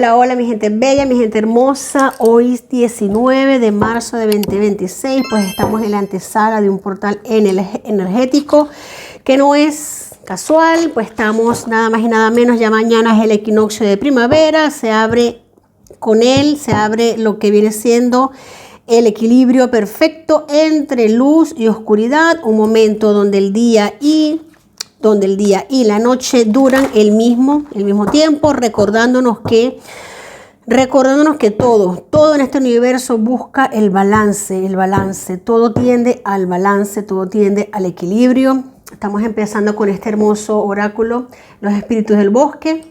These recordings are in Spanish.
Hola, hola mi gente bella, mi gente hermosa. Hoy es 19 de marzo de 2026, pues estamos en la antesala de un portal energético que no es casual, pues estamos nada más y nada menos, ya mañana es el equinoccio de primavera, se abre con él, se abre lo que viene siendo el equilibrio perfecto entre luz y oscuridad, un momento donde el día y la noche duran el mismo tiempo, recordándonos que todo en este universo busca el balance, todo tiende al balance, todo tiende al equilibrio. Estamos empezando con este hermoso oráculo, los espíritus del bosque.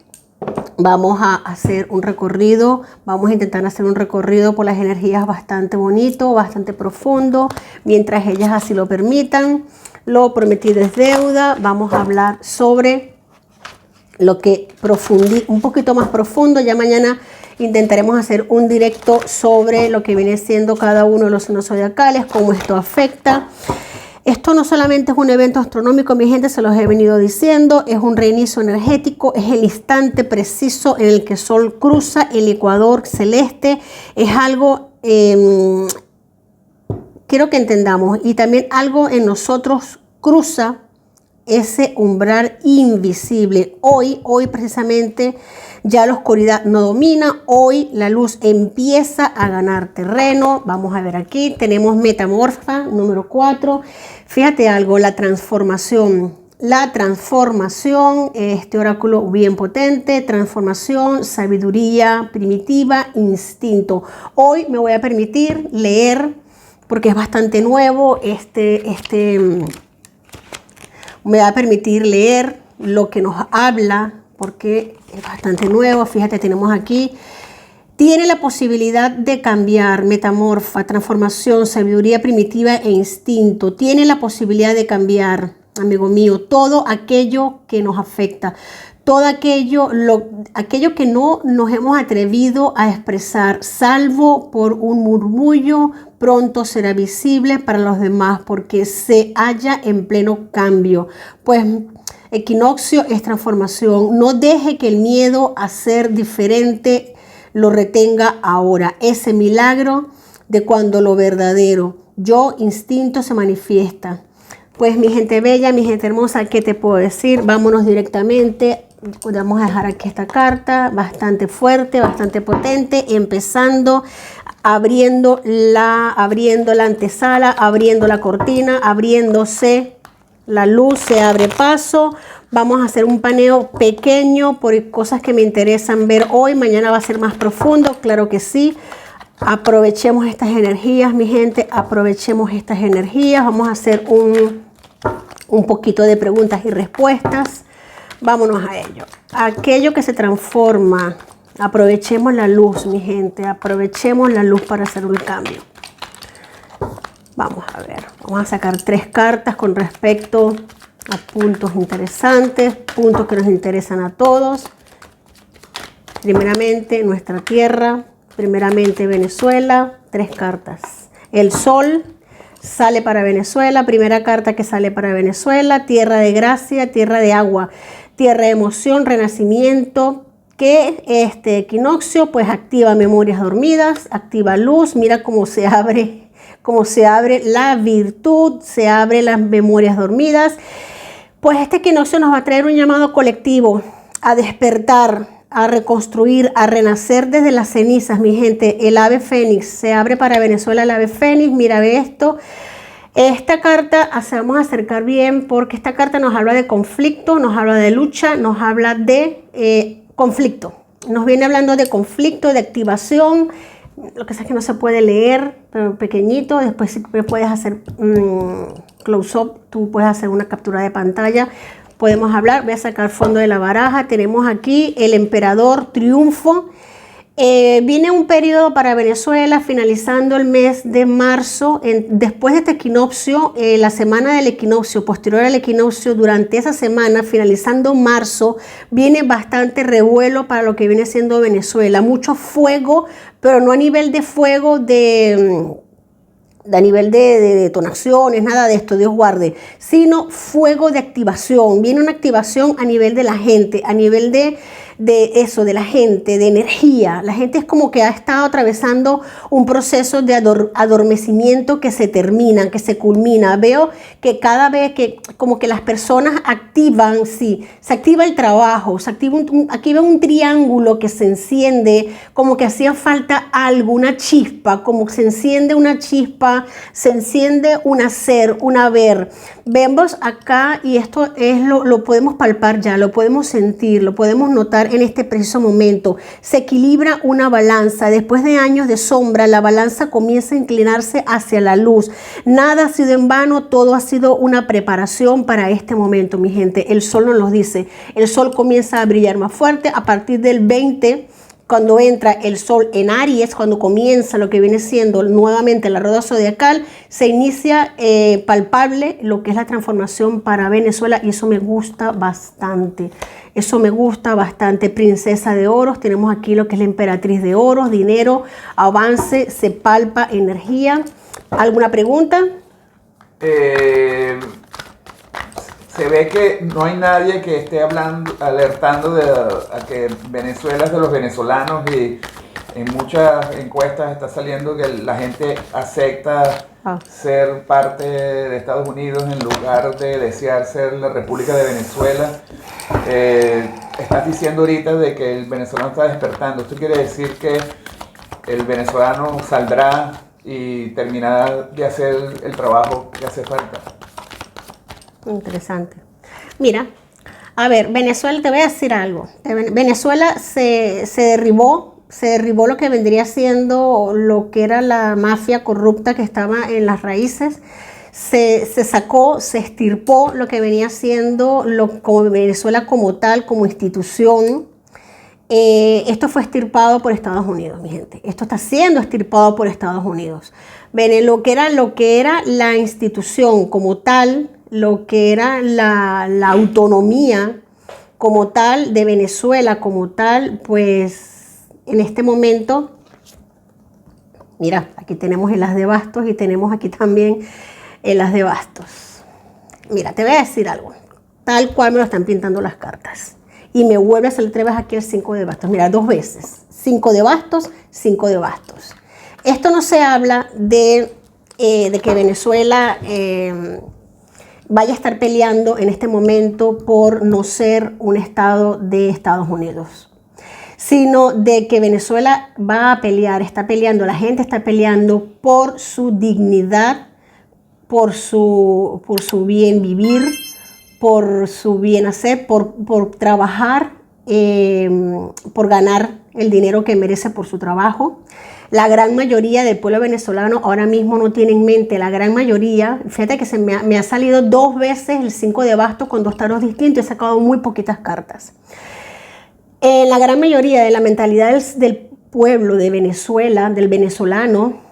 Vamos a hacer un recorrido, vamos a intentar hacer un recorrido por las energías bastante bonito, bastante profundo, mientras ellas así lo permitan. Lo prometido es deuda. Vamos a hablar sobre lo que un poquito más profundo. Ya mañana intentaremos hacer un directo sobre lo que viene siendo cada uno de los signos zodiacales, cómo esto afecta. Esto no solamente es un evento astronómico, mi gente, se los he venido diciendo, es un reinicio energético, es el instante preciso en el que el Sol cruza el ecuador celeste, es algo, quiero que entendamos, y también algo en nosotros cruza ese umbral invisible. Hoy precisamente ya la oscuridad no domina, hoy la luz empieza a ganar terreno. Vamos a ver aquí, tenemos metamorfa número 4. Fíjate algo, la transformación, este oráculo bien potente, transformación, sabiduría primitiva, instinto. Hoy me voy a permitir leer, porque es bastante nuevo, me va a permitir leer lo que nos habla, porque es bastante nuevo. Fíjate, tenemos aquí, tiene la posibilidad de cambiar, metamorfa, transformación, sabiduría primitiva e instinto. Tiene la posibilidad de cambiar, amigo mío, todo aquello que nos afecta, todo aquello que no nos hemos atrevido a expresar, salvo por un murmullo, pronto será visible para los demás porque se halla en pleno cambio. Pues equinoccio es transformación. No deje que el miedo a ser diferente lo retenga ahora. Ese milagro de cuando lo verdadero, yo, instinto, se manifiesta. Pues mi gente bella, mi gente hermosa, ¿qué te puedo decir? Vámonos directamente. Vamos a dejar aquí esta carta, bastante fuerte, bastante potente, empezando, abriendo la antesala, abriendo la cortina, abriéndose la luz, se abre paso. Vamos a hacer un paneo pequeño por cosas que me interesan ver hoy. Mañana va a ser más profundo, claro que sí. Aprovechemos estas energías, mi gente, aprovechemos estas energías. Vamos a hacer un poquito de preguntas y respuestas. Vámonos a ello. Aquello que se transforma, aprovechemos la luz, mi gente, aprovechemos la luz para hacer un cambio. Vamos a ver, vamos a sacar 3 cartas con respecto a puntos interesantes, puntos que nos interesan a todos. Primeramente nuestra tierra, primeramente Venezuela, 3 cartas. El sol sale para Venezuela, primera carta que sale para Venezuela, tierra de gracia, tierra de agua, tierra de emoción, renacimiento, que este equinoccio pues activa memorias dormidas, activa luz, mira cómo se abre la virtud, se abren las memorias dormidas. Pues este equinoccio nos va a traer un llamado colectivo a despertar, a reconstruir, a renacer desde las cenizas, mi gente. El ave fénix, se abre para Venezuela el ave fénix, mira, ve esto. Esta carta vamos a acercar bien porque esta carta nos habla de conflicto, nos habla de lucha, nos habla de conflicto. Nos viene hablando de conflicto, de activación. Lo que es que no se puede leer, pero pequeñito. Después si puedes hacer close-up, tú puedes hacer una captura de pantalla. Podemos hablar, voy a sacar fondo de la baraja. Tenemos aquí el emperador triunfo. Viene un periodo para Venezuela finalizando el mes de marzo. Después de este equinoccio, la semana del equinoccio, posterior al equinoccio, durante esa semana, finalizando marzo, viene bastante revuelo para lo que viene siendo Venezuela. Mucho fuego, pero no a nivel de fuego a nivel de detonaciones, nada de esto, Dios guarde, sino fuego de activación. Viene una activación a nivel de la gente, a nivel de de eso, de la gente, de energía. La gente es como que ha estado atravesando un proceso de adormecimiento que se termina, que se culmina. Veo que cada vez que como que las personas activan, sí, se activa el trabajo, se activa aquí veo un triángulo que se enciende, como que hacía falta algo, una chispa, como se enciende una chispa, se enciende un hacer, un haber. Vemos acá, y esto es lo podemos palpar ya, lo podemos sentir, lo podemos notar en este preciso momento. Se equilibra una balanza. Después de años de sombra, la balanza comienza a inclinarse hacia la luz. Nada ha sido en vano, todo ha sido una preparación para este momento, mi gente. El sol nos lo dice. El sol comienza a brillar más fuerte a partir del 20. Cuando entra el sol en Aries, cuando comienza lo que viene siendo nuevamente la rueda zodiacal, se inicia palpable lo que es la transformación para Venezuela, y eso me gusta bastante. Eso me gusta bastante. Princesa de oros, tenemos aquí lo que es la emperatriz de oros, dinero, avance, se palpa, energía. ¿Alguna pregunta? Se ve que no hay nadie que esté alertando a que Venezuela es de los venezolanos, y en muchas encuestas está saliendo que la gente acepta ser parte de Estados Unidos en lugar de desear ser la República de Venezuela. Estás diciendo ahorita de que el venezolano está despertando. ¿Esto quiere decir que el venezolano saldrá y terminará de hacer el trabajo que hace falta? Interesante. Mira, a ver, Venezuela, te voy a decir algo. Venezuela se derribó lo que vendría siendo lo que era la mafia corrupta que estaba en las raíces. Se sacó, se extirpó lo que venía siendo como Venezuela como tal, como institución. Esto fue extirpado por Estados Unidos, mi gente. Esto está siendo extirpado por Estados Unidos. Ven, lo que era la institución como tal, lo que era la autonomía como tal de Venezuela como tal, pues en este momento, mira, aquí tenemos el as de bastos y tenemos aquí también el as de bastos. Mira, te voy a decir algo, tal cual me lo están pintando las cartas. Y me vuelve a salir 3 veces aquí el 5 de bastos. Mira, 2 veces. 5 de bastos, 5 de bastos. Esto no se habla de que Venezuela vaya a estar peleando en este momento por no ser un estado de Estados Unidos, sino de que Venezuela va a pelear, está peleando, la gente está peleando por su dignidad, por su bien vivir, por su bien hacer, por trabajar, por ganar el dinero que merece por su trabajo. La gran mayoría del pueblo venezolano ahora mismo no tiene en mente, la gran mayoría, fíjate que me ha salido 2 veces el 5 de bastos con 2 tarots distintos, he sacado muy poquitas cartas. La gran mayoría de la mentalidad del pueblo de Venezuela, del venezolano,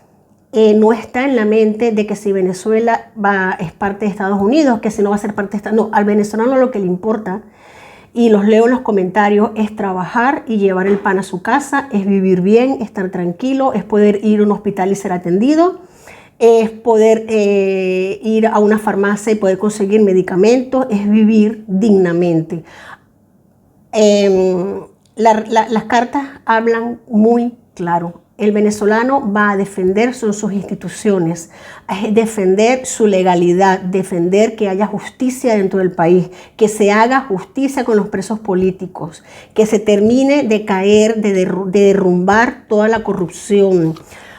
no está en la mente de que si Venezuela es parte de Estados Unidos, que si no va a ser parte de Estados Unidos. No, al venezolano lo que le importa, y los leo en los comentarios, es trabajar y llevar el pan a su casa, es vivir bien, estar tranquilo, es poder ir a un hospital y ser atendido, es poder ir a una farmacia y poder conseguir medicamentos, es vivir dignamente. Las cartas hablan muy claro. El venezolano va a defender sus instituciones, a defender su legalidad, defender que haya justicia dentro del país, que se haga justicia con los presos políticos, que se termine de caer, de derrumbar toda la corrupción.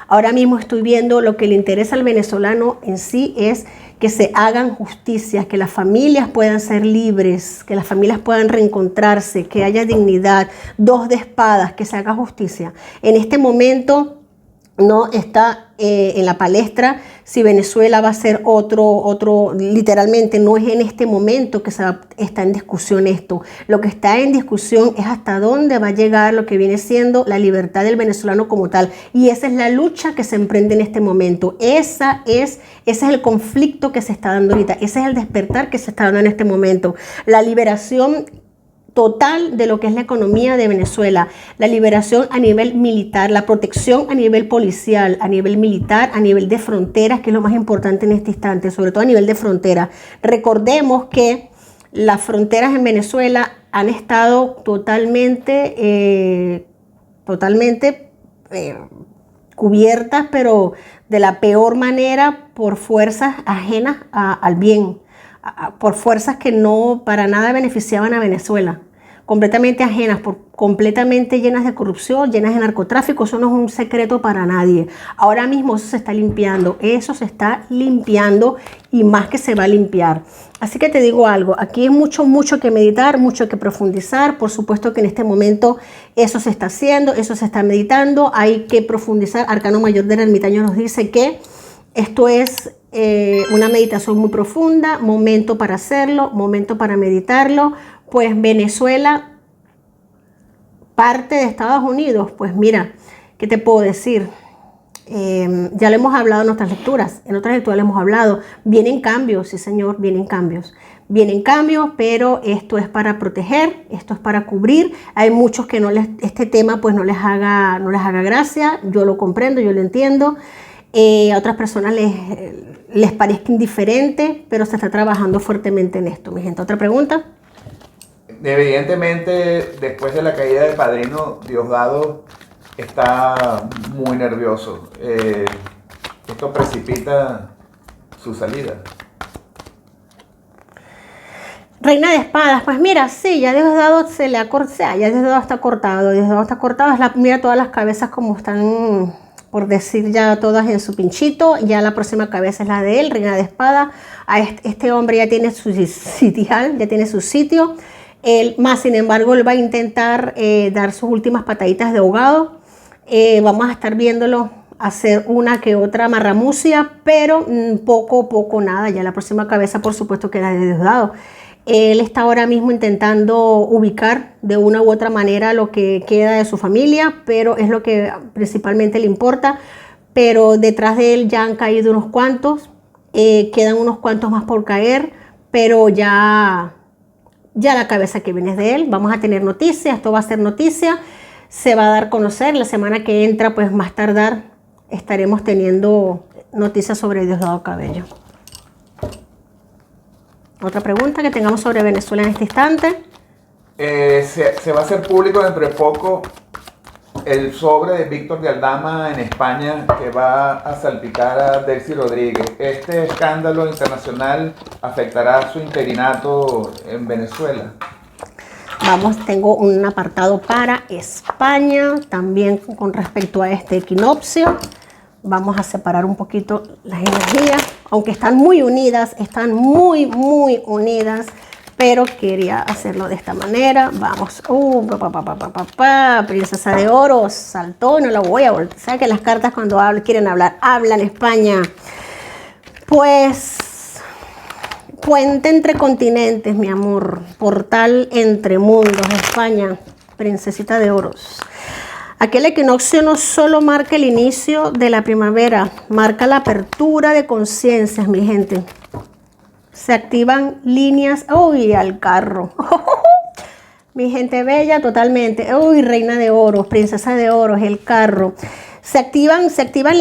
Ahora mismo estoy viendo lo que le interesa al venezolano en sí es que se hagan justicias, que las familias puedan ser libres, que las familias puedan reencontrarse, que haya dignidad, 2 de espadas, que se haga justicia. En este momento no está en la palestra si Venezuela va a ser otro, literalmente no es en este momento que está en discusión esto. Lo que está en discusión es hasta dónde va a llegar lo que viene siendo la libertad del venezolano como tal. Y esa es la lucha que se emprende en este momento. Ese es el conflicto que se está dando ahorita. Ese es el despertar que se está dando en este momento. La liberación total de lo que es la economía de Venezuela, la liberación a nivel militar, la protección a nivel policial, a nivel militar, a nivel de fronteras, que es lo más importante en este instante, sobre todo a nivel de frontera. Recordemos que las fronteras en Venezuela han estado totalmente cubiertas, pero de la peor manera por fuerzas ajenas al bien, por fuerzas que no para nada beneficiaban a Venezuela, completamente ajenas, completamente llenas de corrupción, llenas de narcotráfico. Eso no es un secreto para nadie. Ahora mismo eso se está limpiando y más que se va a limpiar. Así que te digo algo, aquí hay mucho que meditar, mucho que profundizar. Por supuesto que en este momento eso se está haciendo, eso se está meditando, hay que profundizar. Arcano Mayor del Ermitaño nos dice que esto es una meditación muy profunda, momento para hacerlo, momento para meditarlo. Pues Venezuela, parte de Estados Unidos, pues mira, ¿qué te puedo decir? Ya lo hemos hablado en otras lecturas lo hemos hablado, vienen cambios, sí señor, vienen cambios, pero esto es para proteger, esto es para cubrir. Hay muchos que este tema pues no les haga gracia, yo lo comprendo, yo lo entiendo. A otras personas les parezca indiferente, pero se está trabajando fuertemente en esto, mi gente. ¿Otra pregunta? Evidentemente, después de la caída del padrino, Diosdado está muy nervioso. Esto precipita su salida. Reina de espadas, pues mira, sí, ya Diosdado se le ha cortado, ya Diosdado está cortado, mira todas las cabezas como están, por decir ya todas en su pinchito. Ya la próxima cabeza es la de él, Reina de espadas. Este hombre ya tiene su sitial, ya tiene su sitio. Más sin embargo, él va a intentar dar sus últimas pataditas de ahogado. Vamos a estar viéndolo hacer una que otra marramucia, pero poco, nada. Ya la próxima cabeza, por supuesto, que era de Diosdado. Él está ahora mismo intentando ubicar de una u otra manera lo que queda de su familia, pero es lo que principalmente le importa. Pero detrás de él ya han caído unos cuantos, quedan unos cuantos más por caer, pero ya la cabeza que viene es de él. Vamos a tener noticias, esto va a ser noticia, se va a dar a conocer la semana que entra, pues más tardar estaremos teniendo noticias sobre Diosdado Cabello. Otra pregunta que tengamos sobre Venezuela en este instante. Se va a hacer público dentro de poco el sobre de Víctor de Aldama en España, que va a salpicar a Delcy Rodríguez. ¿Este escándalo internacional afectará su interinato en Venezuela? Tengo un apartado para España, también con respecto a este equinoccio. Vamos a separar un poquito las energías, aunque están muy unidas, están muy unidas, pero quería hacerlo de esta manera. Vamos, princesa de oro, saltó, no lo voy a voltear. ¿Sabes que las cartas cuando quieren hablar, hablan España? Pues, puente entre continentes, mi amor, portal entre mundos, España, princesita de oros. Aquel equinoccio no solo marca el inicio de la primavera, marca la apertura de conciencias, mi gente. Se activan líneas, uy, al carro. Mi gente bella, totalmente. Uy, reina de oros, princesa de oros, el carro. Se activan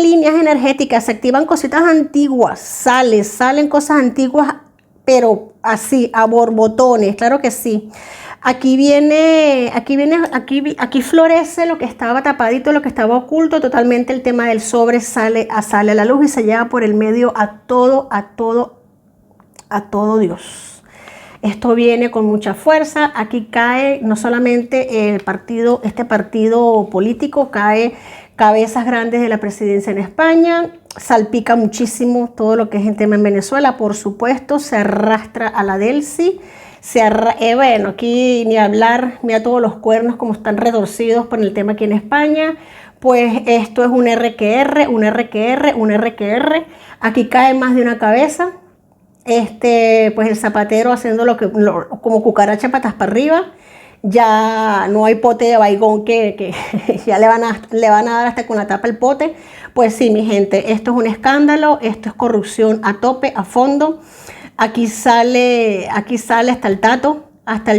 líneas energéticas, se activan cositas antiguas, salen cosas antiguas, pero así, a borbotones, claro que sí. Aquí florece lo que estaba tapadito, lo que estaba oculto, totalmente el tema del sobre sale a la luz y se lleva por el medio a todo Dios. Esto viene con mucha fuerza. Aquí cae no solamente este partido político, cae cabezas grandes de la presidencia en España, salpica muchísimo todo lo que es el tema en Venezuela, por supuesto, se arrastra a la Delcy. Bueno, aquí ni hablar, mira todos los cuernos como están retorcidos por el tema aquí en España. Pues esto es un RQR. Aquí cae más de una cabeza. Pues el zapatero haciendo como cucaracha patas para arriba. Ya no hay pote de baigón que ya le van a dar hasta con la tapa el pote. Pues sí, mi gente, esto es un escándalo, esto es corrupción a tope, a fondo. Aquí sale hasta el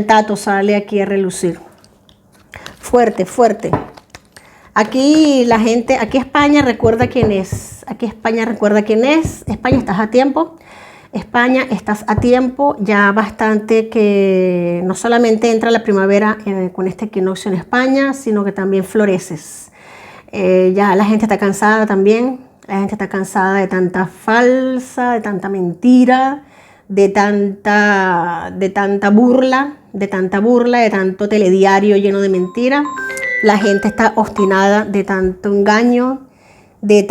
tato sale aquí a relucir. Fuerte. Aquí la gente, aquí España recuerda quién es. España, estás a tiempo. España, estás a tiempo, ya bastante que no solamente entra la primavera con este equinoccio en España, sino que también floreces. Ya la gente está cansada también, la gente está cansada de tanta falsa, de tanta mentira, de tanta burla, de tanto telediario lleno de mentiras. La gente está obstinada de tanto engaño, de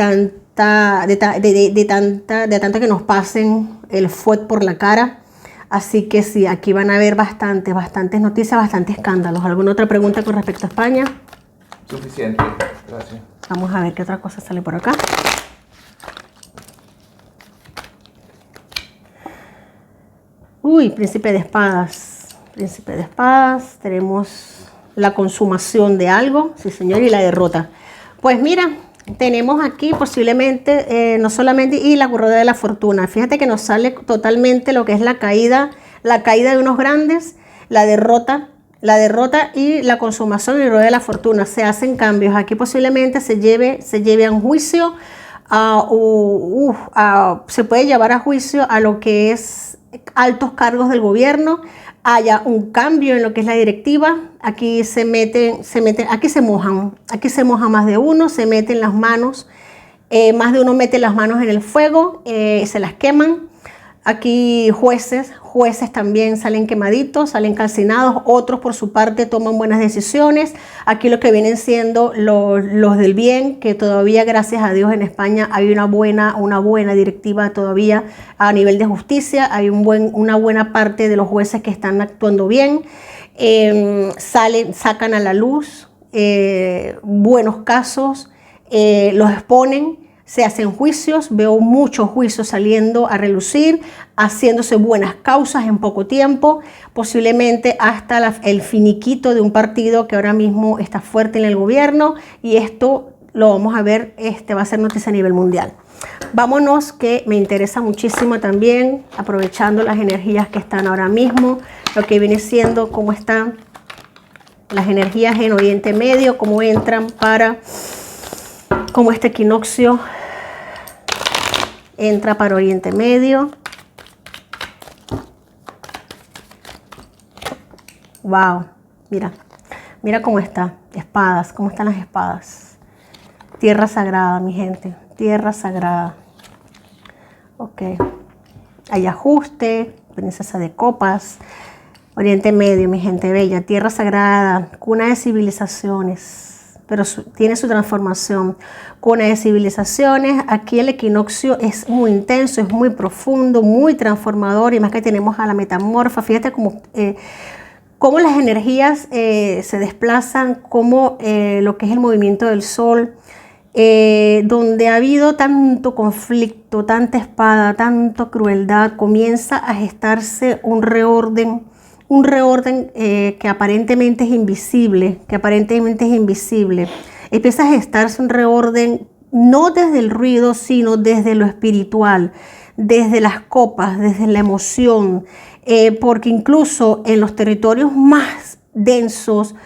tanto que nos pasen el fuet por la cara. Así que sí, aquí van a haber bastantes noticias, bastantes escándalos. ¿Alguna otra pregunta con respecto a España? Suficiente, gracias. Vamos a ver qué otra cosa sale por acá. Uy, príncipe de espadas. Príncipe de espadas. Tenemos la consumación de algo, sí señor, y la derrota. Pues mira, tenemos aquí posiblemente, no solamente, y la rueda de la fortuna. Fíjate que nos sale totalmente lo que es la caída de unos grandes, la derrota y la consumación y la rueda de la fortuna. Se hacen cambios. Aquí posiblemente se lleve a un juicio, se puede llevar a juicio a lo que es altos cargos del gobierno, haya un cambio en lo que es la directiva. Aquí aquí se mojan más de uno, se meten las manos, más de uno mete las manos en el fuego, se las queman. Aquí jueces también salen quemaditos, salen calcinados, otros por su parte toman buenas decisiones. Aquí lo que vienen siendo los del bien, que todavía gracias a Dios en España hay una buena directiva todavía a nivel de justicia, hay una buena parte de los jueces que están actuando bien, sacan a la luz buenos casos, los exponen. Se hacen juicios, veo muchos juicios saliendo a relucir, haciéndose buenas causas en poco tiempo, posiblemente hasta el finiquito de un partido que ahora mismo está fuerte en el gobierno, y esto lo vamos a ver, va a ser noticia a nivel mundial. Vámonos, que me interesa muchísimo también, aprovechando las energías que están ahora mismo, lo que viene siendo, cómo están las energías en Oriente Medio, cómo entran como este equinoccio entra para Oriente Medio. Wow, mira cómo está. Espadas, cómo están las espadas. Tierra sagrada, mi gente, tierra sagrada. Ok, hay ajuste, princesa de copas, Oriente Medio, mi gente bella, tierra sagrada, cuna de civilizaciones. Pero tiene su transformación, cuna de civilizaciones. Aquí el equinoccio es muy intenso, es muy profundo, muy transformador, y más que tenemos a la metamorfa. Fíjate cómo las energías se desplazan, cómo lo que es el movimiento del sol, donde ha habido tanto conflicto, tanta espada, tanta crueldad, comienza a gestarse un reorden que aparentemente es invisible, Empieza a gestarse un reorden no desde el ruido, sino desde lo espiritual, desde las copas, desde la emoción, porque incluso en los territorios más densos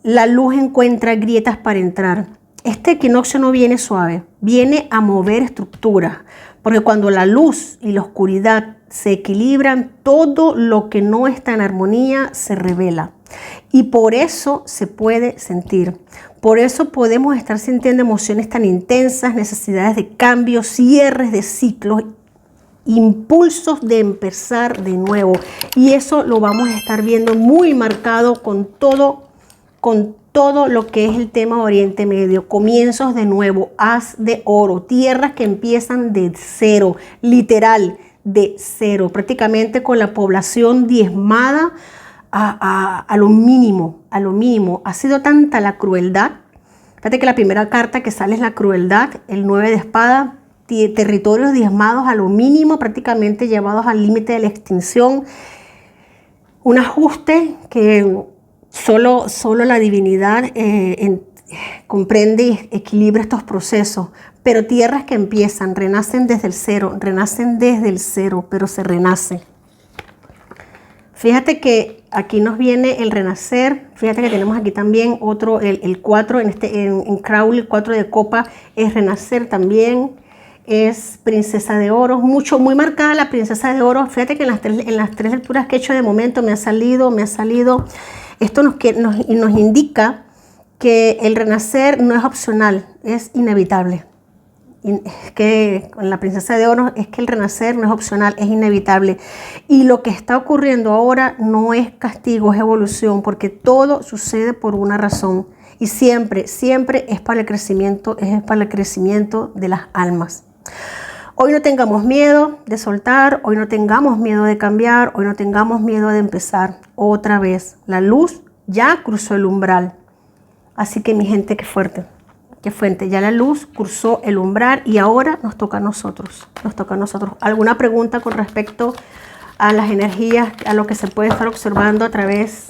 la luz encuentra grietas para entrar. Este equinoccio no viene suave, viene a mover estructuras, porque cuando la luz y la oscuridad se equilibran, todo lo que no está en armonía se revela. Y por eso se puede sentir. Por eso podemos estar sintiendo emociones tan intensas, necesidades de cambio, cierres de ciclos, impulsos de empezar de nuevo. Y eso lo vamos a estar viendo muy marcado con todo lo que es el tema Oriente Medio. Comienzos de nuevo, haz de oro, tierras que empiezan de cero, literal, de cero, prácticamente con la población diezmada a lo mínimo, Ha sido tanta la crueldad. Fíjate que la primera carta que sale es la crueldad, el 9 de espada, territorios diezmados a lo mínimo, prácticamente llevados al límite de la extinción. Un ajuste que solo la divinidad comprende y equilibra estos procesos. Pero tierras que empiezan, renacen desde el cero, pero se renace. Fíjate que aquí nos viene el renacer. Fíjate que tenemos aquí también otro, el 4, en Crowley, el 4 de copa es renacer también. es princesa de oro, muy marcada la princesa de oro. Fíjate que en las tres lecturas que he hecho de momento me ha salido. Esto nos indica que el renacer no es opcional, es inevitable. Es que con la princesa de oro es que el renacer no es opcional, es inevitable. Y lo que está ocurriendo ahora no es castigo, es evolución, porque todo sucede por una razón. Y siempre es para el crecimiento, de las almas. Hoy no tengamos miedo de soltar, hoy no tengamos miedo de cambiar, hoy no tengamos miedo de empezar otra vez. La luz ya cruzó el umbral. Así que mi gente, qué fuerte. Ya la luz cruzó el umbral y ahora nos toca a nosotros. ¿Alguna pregunta con respecto a las energías, a lo que se puede estar observando a través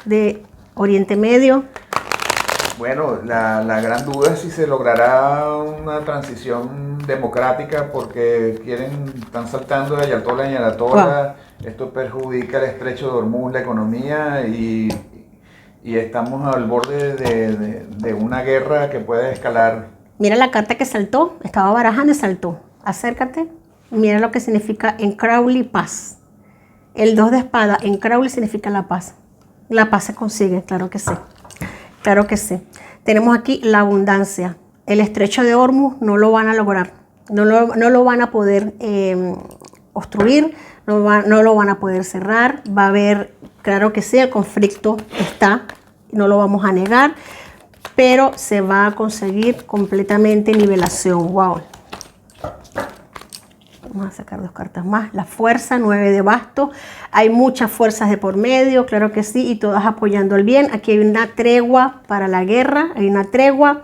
de Oriente Medio? Bueno, la gran duda es si se logrará una transición democrática porque están saltando de Ayatollah en Ayatollah. Esto perjudica el estrecho de Hormuz, la economía y estamos al borde de una guerra que puede escalar. Mira la carta que saltó, estaba barajando y saltó. Acércate, mira lo que significa en Crowley paz. El 2 de espada en Crowley significa la paz. La paz se consigue, claro que sí. Claro que sí. Tenemos aquí la abundancia. El estrecho de Hormuz no lo van a lograr. No lo van a poder obstruir, no lo van a poder cerrar. Va a haber, claro que sí, el conflicto está, no lo vamos a negar, pero se va a conseguir completamente nivelación. Wow. Vamos a sacar 2 cartas más. La fuerza, 9 de bastos. Hay muchas fuerzas de por medio, claro que sí, y todas apoyando el bien. Aquí hay una tregua para la guerra, hay una tregua.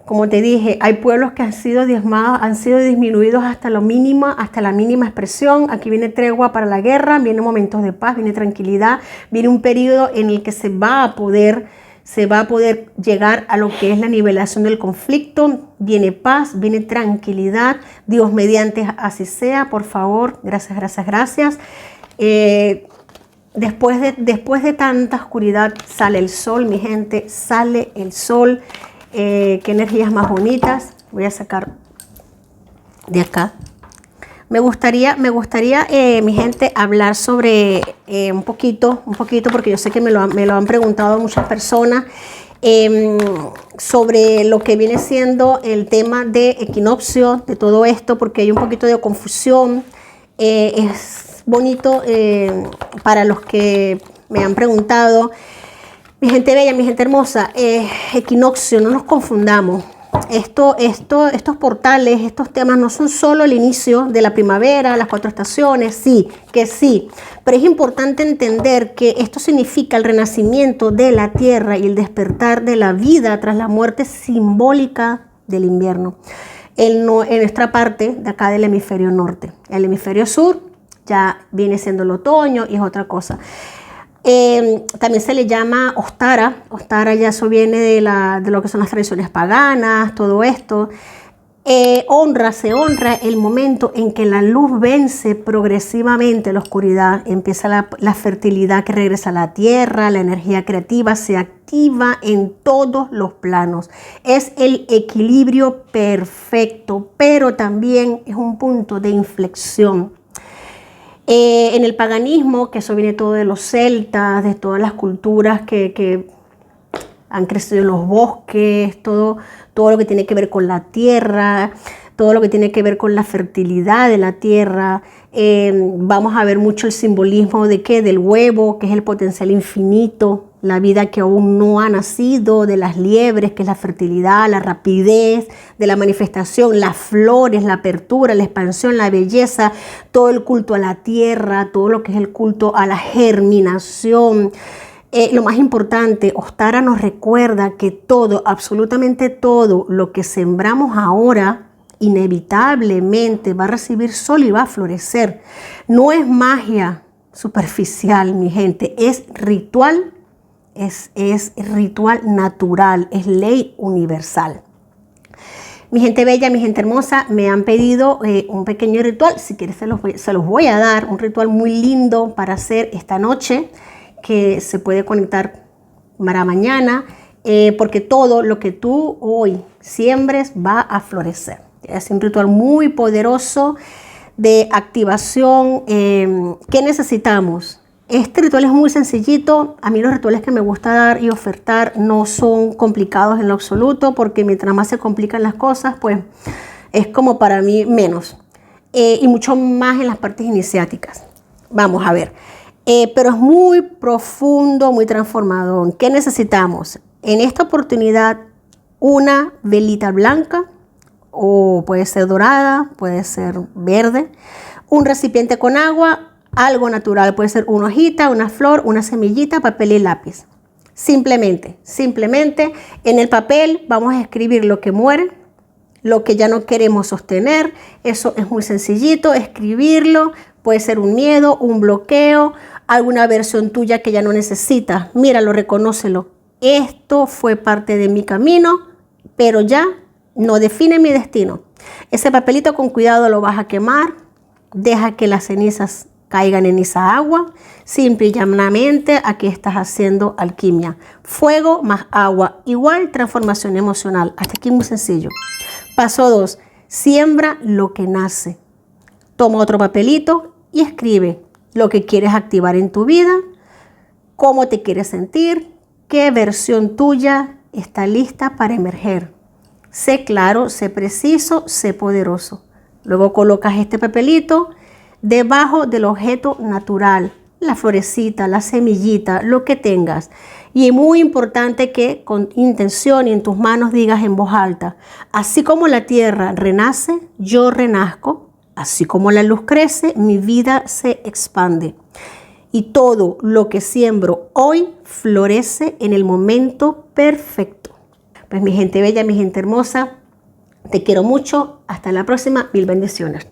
Como te dije, hay pueblos que han sido diezmados, han sido disminuidos hasta la mínima expresión. Aquí viene tregua para la guerra, vienen momentos de paz, viene tranquilidad, viene un periodo en el que se va a poder llegar a lo que es la nivelación del conflicto. Viene paz, viene tranquilidad. Dios mediante así sea, por favor. Gracias. Después de tanta oscuridad sale el sol, mi gente, sale el sol. Qué energías más bonitas. Voy a sacar de acá. Me gustaría, mi gente, hablar sobre un poquito, porque yo sé que me lo han preguntado muchas personas, sobre lo que viene siendo el tema de equinoccio, de todo esto, porque hay un poquito de confusión. Es bonito para los que me han preguntado. Mi gente bella, mi gente hermosa, equinoccio, no nos confundamos. Estos portales, estos temas no son solo el inicio de la primavera, las 4 estaciones, sí, pero es importante entender que esto significa el renacimiento de la tierra y el despertar de la vida tras la muerte simbólica del invierno. En nuestra parte de acá del hemisferio norte. El hemisferio sur ya viene siendo el otoño y es otra cosa. También se le llama Ostara. Ostara ya eso viene de lo que son las tradiciones paganas, todo esto. Se honra el momento en que la luz vence progresivamente la oscuridad. Empieza la fertilidad que regresa a la tierra, la energía creativa se activa en todos los planos. Es el equilibrio perfecto, pero también es un punto de inflexión. En el paganismo, que eso viene todo de los celtas, de todas las culturas que han crecido en los bosques, todo lo que tiene que ver con la tierra, todo lo que tiene que ver con la fertilidad de la tierra. Vamos a ver mucho el simbolismo del huevo, que es el potencial infinito, la vida que aún no ha nacido, de las liebres, que es la fertilidad, la rapidez de la manifestación, las flores, la apertura, la expansión, la belleza, todo el culto a la tierra, todo lo que es el culto a la germinación. Lo más importante, Ostara nos recuerda que todo, absolutamente todo lo que sembramos ahora, inevitablemente va a recibir sol y va a florecer. No es magia superficial, mi gente, es ritual. Es ritual natural, es ley universal. Mi gente bella, mi gente hermosa, me han pedido un pequeño ritual. Si quieres se los voy a dar, un ritual muy lindo para hacer esta noche, que se puede conectar para mañana, porque todo lo que tú hoy siembres va a florecer. Es un ritual muy poderoso de activación. ¿Qué necesitamos? Este ritual es muy sencillito. A mí los rituales que me gusta dar y ofertar no son complicados en lo absoluto, porque mientras más se complican las cosas, pues es como para mí menos. Y mucho más en las partes iniciáticas. Vamos a ver. Pero es muy profundo, muy transformador. ¿Qué necesitamos? En esta oportunidad, una velita blanca, o puede ser dorada, puede ser verde, un recipiente con agua, algo natural, puede ser una hojita, una flor, una semillita, papel y lápiz. Simplemente en el papel vamos a escribir lo que muere, lo que ya no queremos sostener. Eso es muy sencillito, escribirlo. Puede ser un miedo, un bloqueo, alguna versión tuya que ya no necesitas. Míralo, reconócelo. Esto fue parte de mi camino, pero ya no define mi destino. Ese papelito con cuidado lo vas a quemar. Deja que las cenizas caigan en esa agua. Simple y llanamente, aquí estás haciendo alquimia. Fuego más agua, igual transformación emocional. Hasta aquí muy sencillo. Paso 2. Siembra lo que nace. Toma otro papelito y escribe lo que quieres activar en tu vida, cómo te quieres sentir, qué versión tuya está lista para emerger. Sé claro, sé preciso, sé poderoso. Luego colocas este papelito debajo del objeto natural, la florecita, la semillita, lo que tengas. Y es muy importante que con intención y en tus manos digas en voz alta: así como la tierra renace, yo renazco. Así como la luz crece, mi vida se expande. Y todo lo que siembro hoy florece en el momento perfecto. Pues mi gente bella, mi gente hermosa, te quiero mucho. Hasta la próxima. Mil bendiciones.